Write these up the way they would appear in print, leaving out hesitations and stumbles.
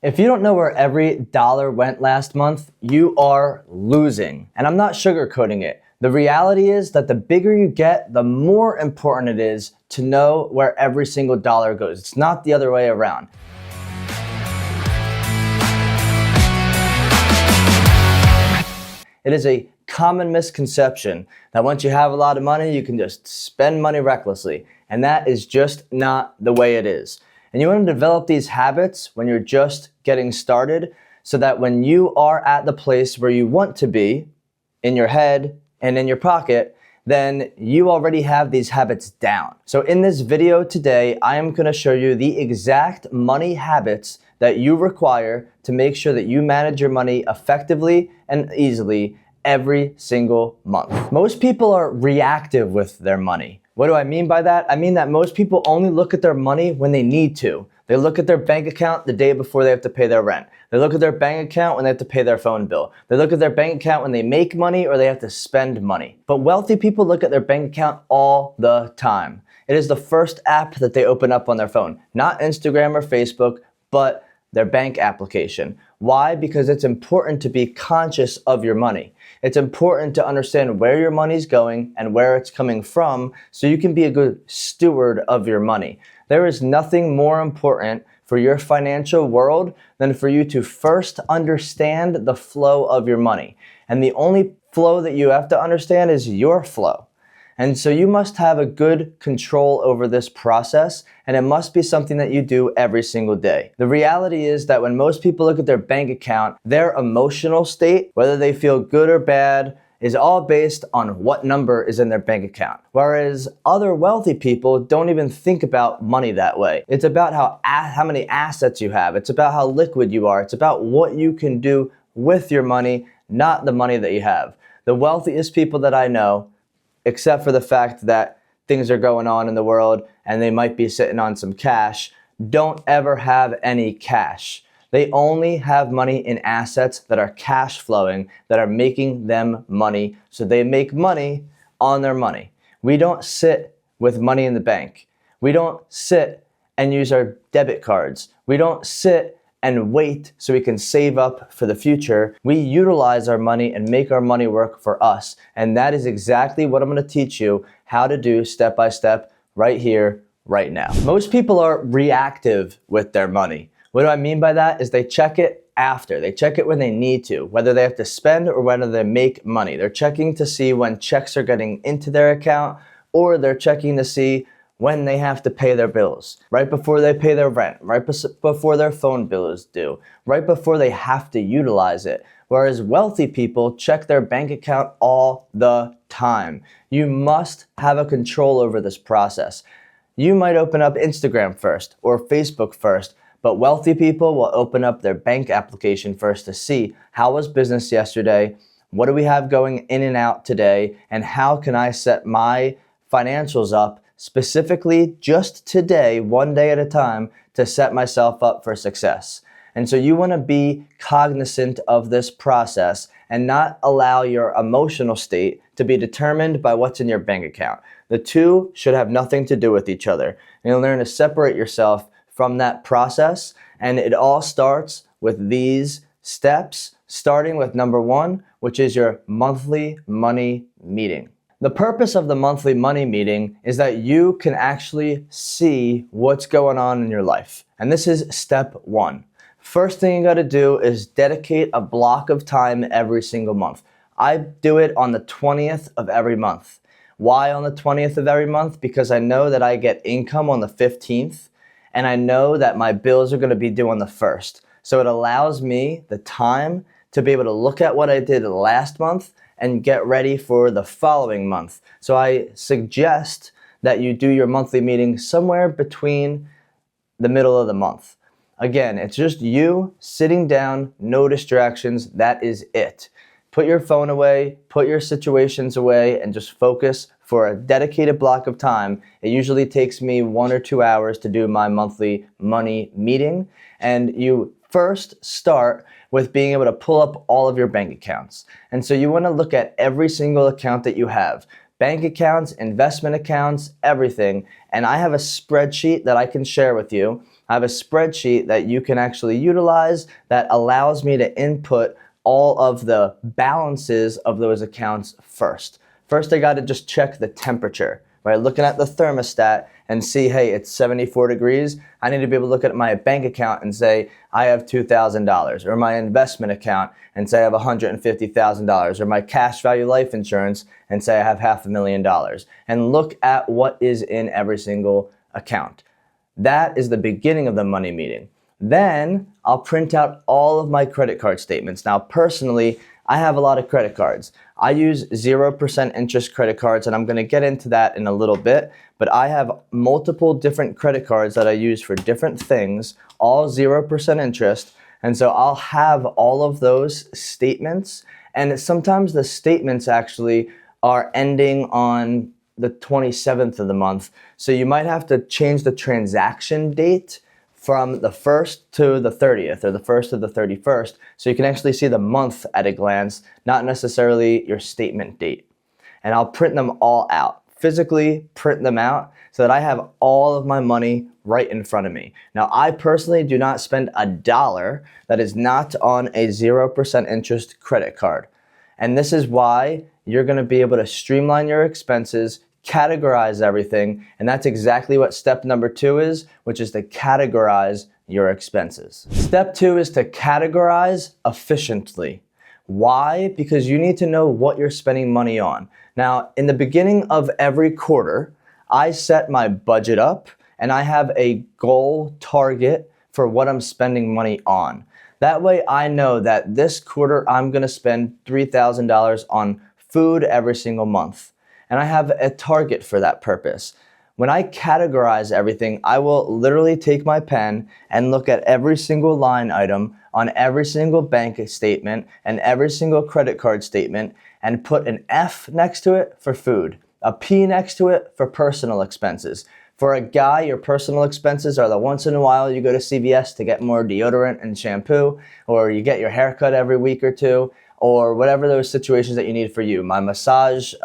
If you don't know where every dollar went last month, you are losing. And I'm not sugarcoating it. The reality is that the bigger you get, the more important it is to know where every single dollar goes. It's not the other way around. It is a common misconception that once you have a lot of money, you can just spend money recklessly. And that is just not the way it is. And you want to develop these habits when you're just getting started so that when you are at the place where you want to be, in your head and in your pocket, then you already have these habits down. So in this video today, I am going to show you the exact money habits that you require to make sure that you manage your money effectively and easily every single month. Most people are reactive with their money. What do I mean by that? I mean that most people only look at their money when they need to. They look at their bank account the day before they have to pay their rent. They look at their bank account when they have to pay their phone bill. They look at their bank account when they make money or they have to spend money. But wealthy people look at their bank account all the time. It is the first app that they open up on their phone. Not Instagram or Facebook, but their bank application. Why? Because it's important to be conscious of your money. It's important to understand where your money's going and where it's coming from so you can be a good steward of your money. There is nothing more important for your financial world than for you to first understand the flow of your money. And the only flow that you have to understand is your flow. And so you must have a good control over this process, and it must be something that you do every single day. The reality is that when most people look at their bank account, their emotional state, whether they feel good or bad, is all based on what number is in their bank account. Whereas other wealthy people don't even think about money that way. It's about how many assets you have. It's about how liquid you are. It's about what you can do with your money, not the money that you have. The wealthiest people that I know, except for the fact that things are going on in the world and they might be sitting on some cash, don't ever have any cash. They only have money in assets that are cash flowing, that are making them money, so they make money on their money. We don't sit with money in the bank. We don't sit and use our debit cards. We don't sit and wait so we can save up for the future. We utilize our money and make our money work for us. And that is exactly what I'm going to teach you how to do step by step right here, right now. Most people are reactive with their money. What do I mean by that? Is they check it after. They check it when they need to, whether they have to spend or whether they make money. They're checking to see when checks are getting into their account, or they're checking to see when they have to pay their bills, right before they pay their rent, right before their phone bill is due, right before they have to utilize it. Whereas wealthy people check their bank account all the time. You must have a control over this process. You might open up Instagram first or Facebook first, but wealthy people will open up their bank application first to see how was business yesterday, what do we have going in and out today, and how can I set my financials up specifically just today, one day at a time, to set myself up for success. And so you want to be cognizant of this process and not allow your emotional state to be determined by what's in your bank account. The two should have nothing to do with each other. And you'll learn to separate yourself from that process. And it all starts with these steps, starting with number one, which is your monthly money meeting. The purpose of the monthly money meeting is that you can actually see what's going on in your life. And this is step one. First thing you got to do is dedicate a block of time every single month. I do it on the 20th of every month. Why on the 20th of every month? Because I know that I get income on the 15th, and I know that my bills are going to be due on the 1st. So it allows me the time to be able to look at what I did last month and get ready for the following month. So I suggest that you do your monthly meeting somewhere between the middle of the month. Again, it's just you sitting down, no distractions, that is it. Put your phone away, put your situations away, and just focus for a dedicated block of time. It usually takes me 1 or 2 hours to do my monthly money meeting, and you first start with being able to pull up all of your bank accounts. And so you want to look at every single account that you have. Bank accounts, investment accounts, everything. And I have a spreadsheet that I can share with you I have a spreadsheet that you can actually utilize that allows me to input all of the balances of those accounts first. First, I got to just check the temperature, right? Looking at the thermostat and see, hey, it's 74 degrees. I need to be able to look at my bank account and say, I have $2,000, or my investment account and say I have $150,000, or my cash value life insurance and say I have $500,000, and look at what is in every single account. That is the beginning of the money meeting. Then I'll print out all of my credit card statements. Now, personally, I have a lot of credit cards. I use 0% interest credit cards, and I'm going to get into that in a little bit, but I have multiple different credit cards that I use for different things, all 0% interest, and so I'll have all of those statements, and sometimes the statements actually are ending on the 27th of the month, so you might have to change the transaction date from the 1st to the 30th, or the 1st to the 31st, so you can actually see the month at a glance, not necessarily your statement date. And I'll print them all out, physically print them out, so that I have all of my money right in front of me. Now, I personally do not spend a dollar that is not on a 0% interest credit card. And this is why you're gonna be able to streamline your expenses, categorize everything, and that's exactly what step number 2 is, which is to categorize your expenses. Step 2 is to categorize efficiently. Why? Because you need to know what you're spending money on. Now, in the beginning of every quarter, I set my budget up and I have a goal target for what I'm spending money on. That way I know that this quarter I'm gonna spend $3,000 on food every single month. And I have a target for that purpose. When I categorize everything, I will literally take my pen and look at every single line item on every single bank statement and every single credit card statement and put an F next to it for food, a P next to it for personal expenses. For a guy, your personal expenses are the once in a while you go to CVS to get more deodorant and shampoo, or you get your hair cut every week or two, or whatever those situations that you need for you. My massage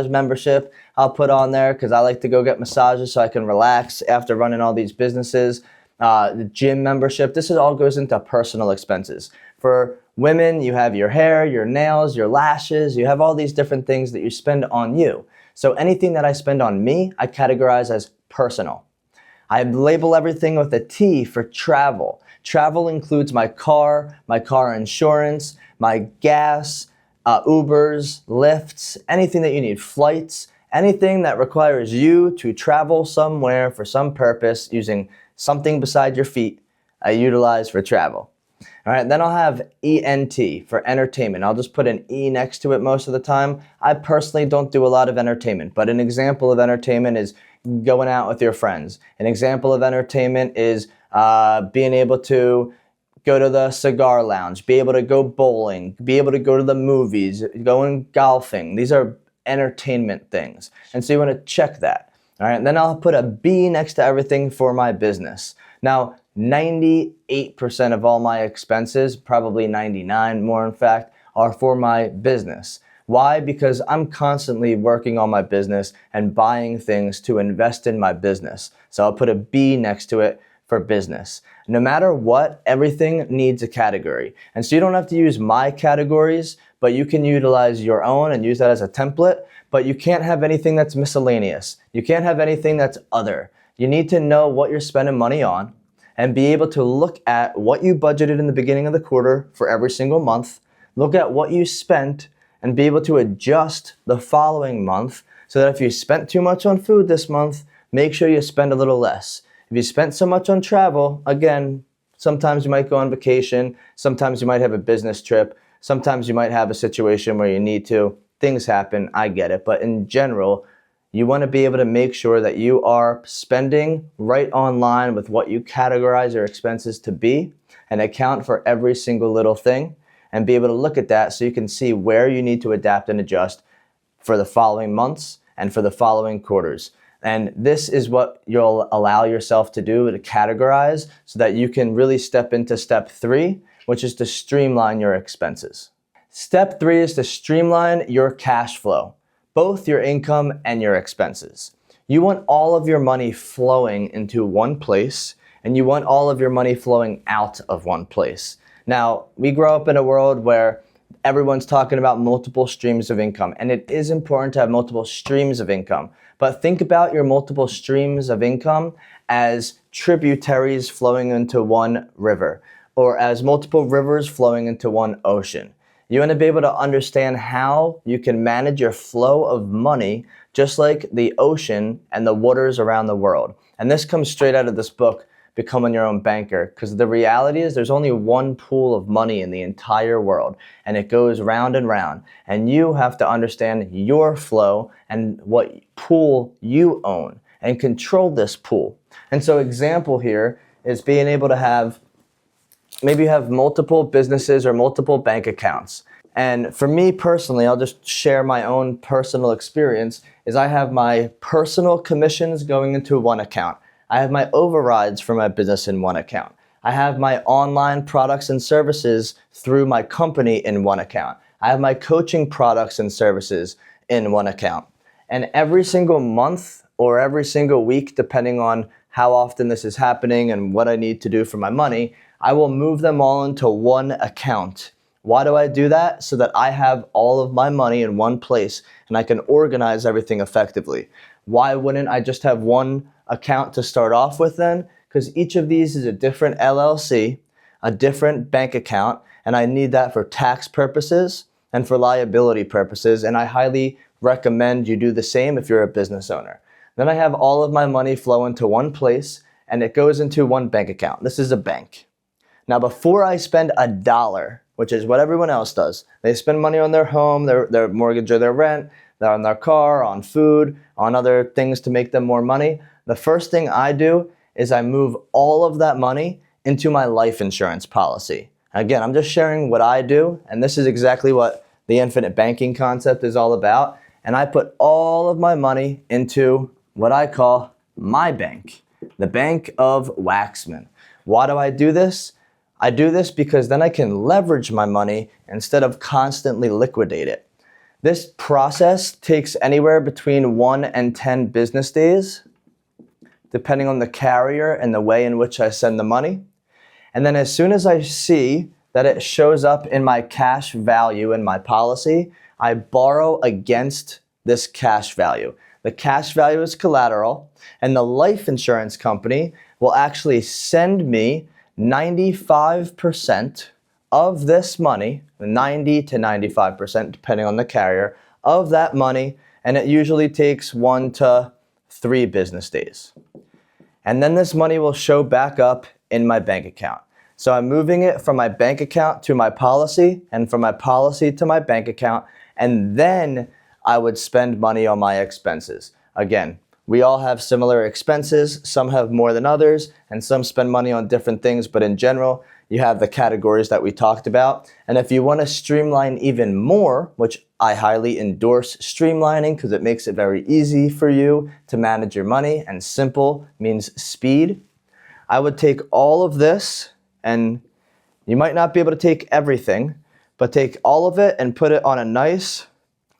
membership I'll put on there because I like to go get massages so I can relax after running all these businesses. The gym membership, this all goes into personal expenses. For women, you have your hair, your nails, your lashes, you have all these different things that you spend on you. So anything that I spend on me, I categorize as personal. I label everything with a T for travel. Travel includes my car insurance, my gas, Ubers, Lyfts, anything that you need, flights, anything that requires you to travel somewhere for some purpose using something beside your feet, I utilize for travel. All right, then I'll have ENT for entertainment. I'll just put an E next to it most of the time. I personally don't do a lot of entertainment, but an example of entertainment is going out with your friends. An example of entertainment is being able to go to the cigar lounge, be able to go bowling, be able to go to the movies, going golfing. These are entertainment things. And so you want to check that. All right, and then I'll put a B next to everything for my business. Now, 98% of all my expenses, probably 99 more in fact, are for my business. Why? Because I'm constantly working on my business and buying things to invest in my business. So I'll put a B next to it for business. No matter what, everything needs a category. And so you don't have to use my categories, but you can utilize your own and use that as a template, but you can't have anything that's miscellaneous. You can't have anything that's other. You need to know what you're spending money on and be able to look at what you budgeted in the beginning of the quarter for every single month, look at what you spent, and be able to adjust the following month so that if you spent too much on food this month, make sure you spend a little less. If you spent so much on travel, again, sometimes you might go on vacation, sometimes you might have a business trip, sometimes you might have a situation where you need to. Things happen, I get it, but in general, you want to be able to make sure that you are spending right on line with what you categorize your expenses to be and account for every single little thing and be able to look at that so you can see where you need to adapt and adjust for the following months and for the following quarters. And this is what you'll allow yourself to do, to categorize so that you can really step into step 3, which is to streamline your expenses. Step 3 is to streamline your cash flow, both your income and your expenses. You want all of your money flowing into one place, and you want all of your money flowing out of one place. Now, we grow up in a world where everyone's talking about multiple streams of income, and it is important to have multiple streams of income. But think about your multiple streams of income as tributaries flowing into one river, or as multiple rivers flowing into one ocean. You want to be able to understand how you can manage your flow of money just like the ocean and the waters around the world. And this comes straight out of this book, Becoming Your Own Banker, because the reality is there's only one pool of money in the entire world, and it goes round and round. And you have to understand your flow and what pool you own and control this pool. And so example here is being able to have, maybe you have multiple businesses or multiple bank accounts. And for me personally, I'll just share my own personal experience, is I have my personal commissions going into one account. I have my overrides for my business in one account. I have my online products and services through my company in one account. I have my coaching products and services in one account. And every single month or every single week, depending on how often this is happening and what I need to do for my money, I will move them all into one account. Why do I do that? So that I have all of my money in one place and I can organize everything effectively. Why wouldn't I just have one account to start off with then? Because each of these is a different LLC, a different bank account, and I need that for tax purposes and for liability purposes, and I highly recommend you do the same if you're a business owner. Then I have all of my money flow into one place and it goes into one bank account. This is a bank. Now before I spend $1, which is what everyone else does, they spend money on their home, their mortgage or their rent, on their car, on food, on other things to make them more money. The first thing I do is I move all of that money into my life insurance policy. Again, I'm just sharing what I do, and this is exactly what the infinite banking concept is all about. And I put all of my money into what I call my bank, the Bank of Waxman. Why do I do this? I do this because then I can leverage my money instead of constantly liquidate it. This process takes anywhere between 1 and 10 business days, depending on the carrier and the way in which I send the money. And then as soon as I see that it shows up in my cash value in my policy, I borrow against this cash value. The cash value is collateral, and the life insurance company will actually send me 95% of this money, 90 to 95%, depending on the carrier, of that money, and it usually takes 1 to 3 business days. And then this money will show back up in my bank account. So I'm moving it from my bank account to my policy, and from my policy to my bank account, and then I would spend money on my expenses. Again, we all have similar expenses. Some have more than others, and some spend money on different things, but in general, you have the categories that we talked about. And if you want to streamline even more, which I highly endorse streamlining because it makes it very easy for you to manage your money, and simple means speed, I would take all of this, and you might not be able to take everything, but take all of it and put it on a nice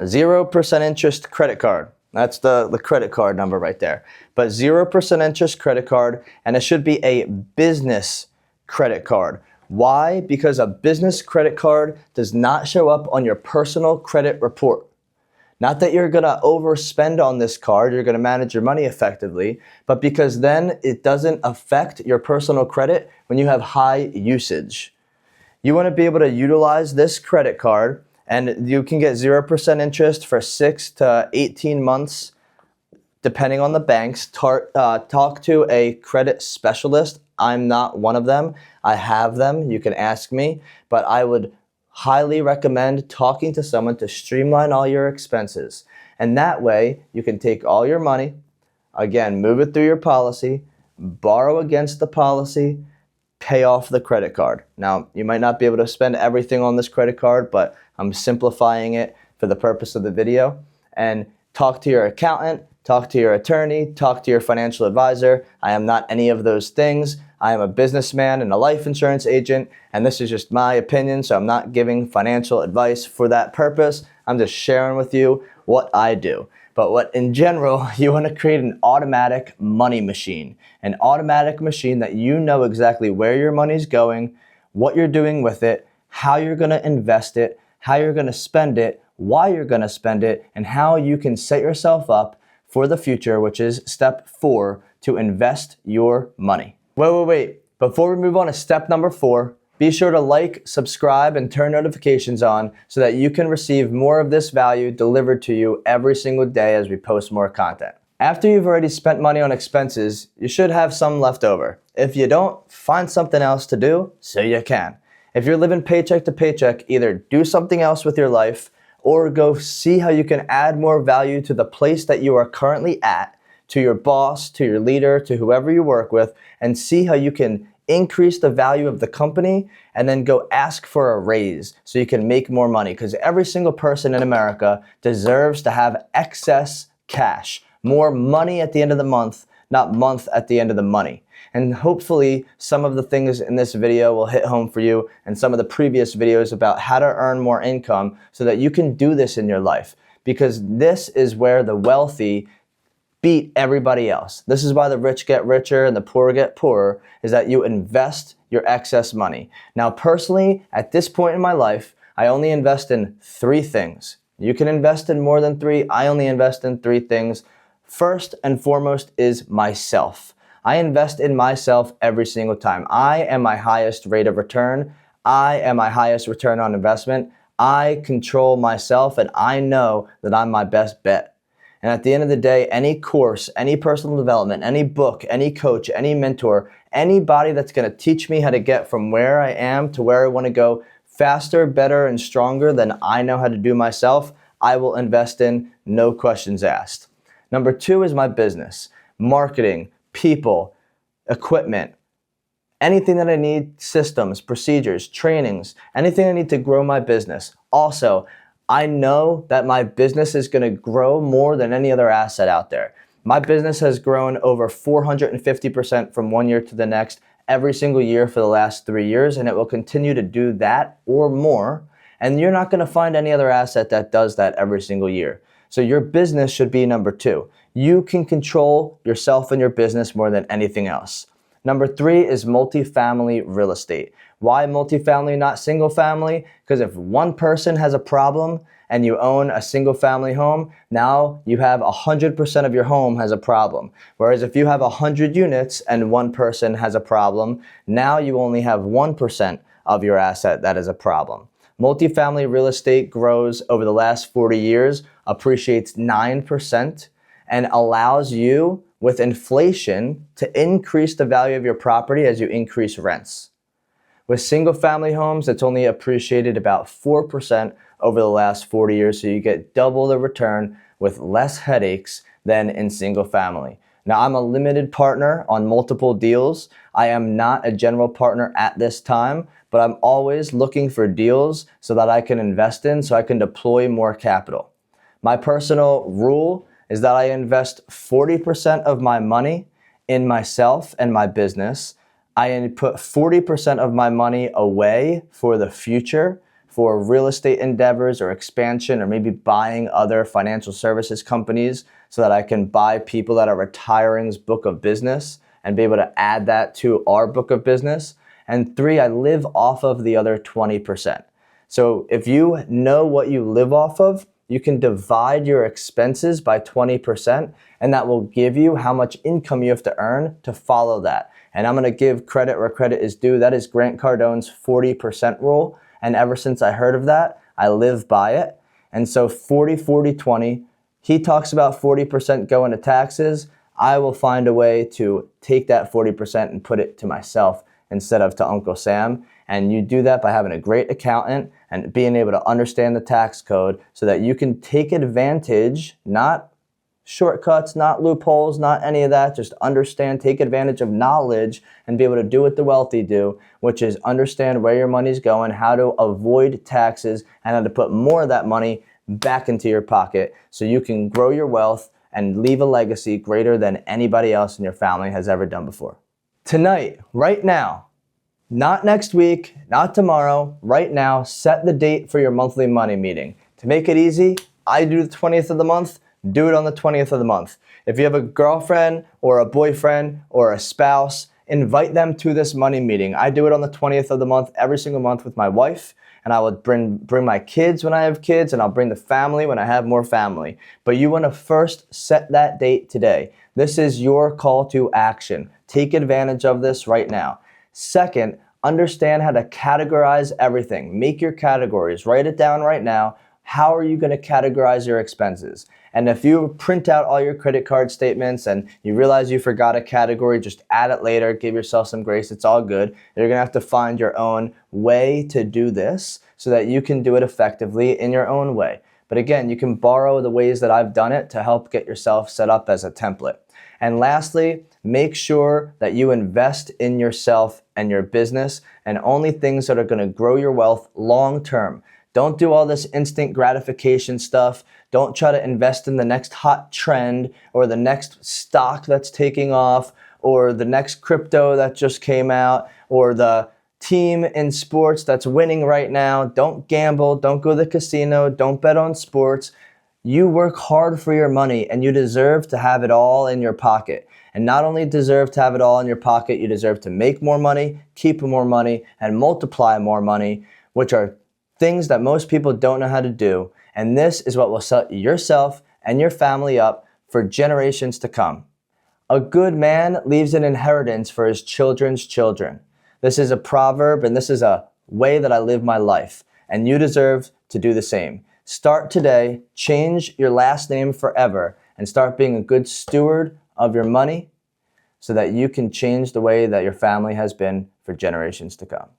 0% interest credit card. That's the credit card number right there. But 0% interest credit card, and it should be a business credit card. Why? Because a business credit card does not show up on your personal credit report. Not that you're gonna overspend on this card, you're gonna manage your money effectively, but because then it doesn't affect your personal credit when you have high usage. You wanna be able to utilize this credit card, and you can get 0% interest for 6 to 18 months, depending on the banks. Talk to a credit specialist. I'm not one of them. I have them. You can ask me. But I would highly recommend talking to someone to streamline all your expenses. And that way, you can take all your money, again, move it through your policy, borrow against the policy, pay off the credit card. Now, you might not be able to spend everything on this credit card, but I'm simplifying it for the purpose of the video. And talk to your accountant, talk to your attorney, talk to your financial advisor. I am not any of those things. I am a businessman and a life insurance agent, and this is just my opinion, so I'm not giving financial advice for that purpose. I'm just sharing with you what I do. But what in general, you want to create an automatic money machine. An automatic machine that you know exactly where your money's going, what you're doing with it, how you're going to invest it, how you're going to spend it, why you're going to spend it, and how you can set yourself up for the future, which is step 4, to invest your money. Wait. Before we move on to step number 4, be sure to like, subscribe, and turn notifications on so that you can receive more of this value delivered to you every single day as we post more content. After you've already spent money on expenses, you should have some left over. If you don't, find something else to do so you can. If you're living paycheck to paycheck, either do something else with your life or go see how you can add more value to the place that you are currently at, to your boss, to your leader, to whoever you work with, and see how you can increase the value of the company and then go ask for a raise so you can make more money, because every single person in America deserves to have excess cash, more money at the end of the month, not month at the end of the money. And hopefully some of the things in this video will hit home for you and some of the previous videos about how to earn more income so that you can do this in your life, because this is where the wealthy beat everybody else. This is why the rich get richer and the poor get poorer, is that you invest your excess money. Now, personally, at this point in my life, I only invest in 3 things. You can invest in more than 3. I only invest in 3 things. First and foremost is myself. I invest in myself every single time. I am my highest rate of return. I am my highest return on investment. I control myself, and I know that I'm my best bet. And at the end of the day, any course, any personal development, any book, any coach, any mentor, anybody that's going to teach me how to get from where I am to where I want to go faster, better, and stronger than I know how to do myself, I will invest in, no questions asked. Number 2 is my business, marketing, people, equipment, anything that I need, systems, procedures, trainings, anything I need to grow my business. Also, I know that my business is going to grow more than any other asset out there. My business has grown over 450% from one year to the next every single year for the last 3 years, and it will continue to do that or more. And you're not going to find any other asset that does that every single year. So your business should be number 2. You can control yourself and your business more than anything else. Number 3 is multifamily real estate. Why multifamily, not single family? Because if one person has a problem and you own a single family home, now you have 100% of your home has a problem. Whereas if you have 100 units and one person has a problem, now you only have 1% of your asset that is a problem. Multifamily real estate grows over the last 40 years, appreciates 9%, and allows you, with inflation, to increase the value of your property as you increase rents. With single family homes, it's only appreciated about 4% over the last 40 years, so you get double the return with less headaches than in single family. Now, I'm a limited partner on multiple deals. I am not a general partner at this time, but I'm always looking for deals so that I can invest in, so I can deploy more capital. My personal rule is that I invest 40% of my money in myself and my business. I put 40% of my money away for the future, for real estate endeavors or expansion, or maybe buying other financial services companies so that I can buy people that are retiring's book of business and be able to add that to our book of business. And 3, I live off of the other 20%. So if you know what you live off of, you can divide your expenses by 20%, and that will give you how much income you have to earn to follow that. And I'm going to give credit where credit is due. That is Grant Cardone's 40% rule. And ever since I heard of that, I live by it. And so 40, 40, 20, he talks about 40% going to taxes. I will find a way to take that 40% and put it to myself instead of to Uncle Sam. And you do that by having a great accountant and being able to understand the tax code so that you can take advantage, not shortcuts, not loopholes, not any of that. Just understand, take advantage of knowledge and be able to do what the wealthy do, which is understand where your money's going, how to avoid taxes, and how to put more of that money back into your pocket so you can grow your wealth and leave a legacy greater than anybody else in your family has ever done before. Tonight, right now, not next week, not tomorrow, right now, set the date for your monthly money meeting. To make it easy, I do the 20th of the month. do it on the 20th of the month. If you have a girlfriend or a boyfriend or a spouse, invite them to this money meeting. I do it on the 20th of the month every single month with my wife, and I would bring my kids when I have kids, and I'll bring the family when I have more family. But you want to first set that date today. This is your call to action. Take advantage of this right now. Second, understand how to categorize everything. Make your categories. Write it down right now. How are you going to categorize your expenses? And if you print out all your credit card statements and you realize you forgot a category, just add it later. Give yourself some grace. It's all good. You're going to have to find your own way to do this so that you can do it effectively in your own way. But again, you can borrow the ways that I've done it to help get yourself set up as a template. And lastly, make sure that you invest in yourself and your business and only things that are going to grow your wealth long term. Don't do all this instant gratification stuff. Don't try to invest in the next hot trend or the next stock that's taking off or the next crypto that just came out or the team in sports that's winning right now. Don't gamble. Don't go to the casino. Don't bet on sports. You work hard for your money and you deserve to have it all in your pocket. And not only deserve to have it all in your pocket, you deserve to make more money, keep more money, and multiply more money, which are things that most people don't know how to do. And this is what will set yourself and your family up for generations to come. A good man leaves an inheritance for his children's children. This is a proverb, and this is a way that I live my life. And you deserve to do the same. Start today, change your last name forever, and start being a good steward of your money so that you can change the way that your family has been for generations to come.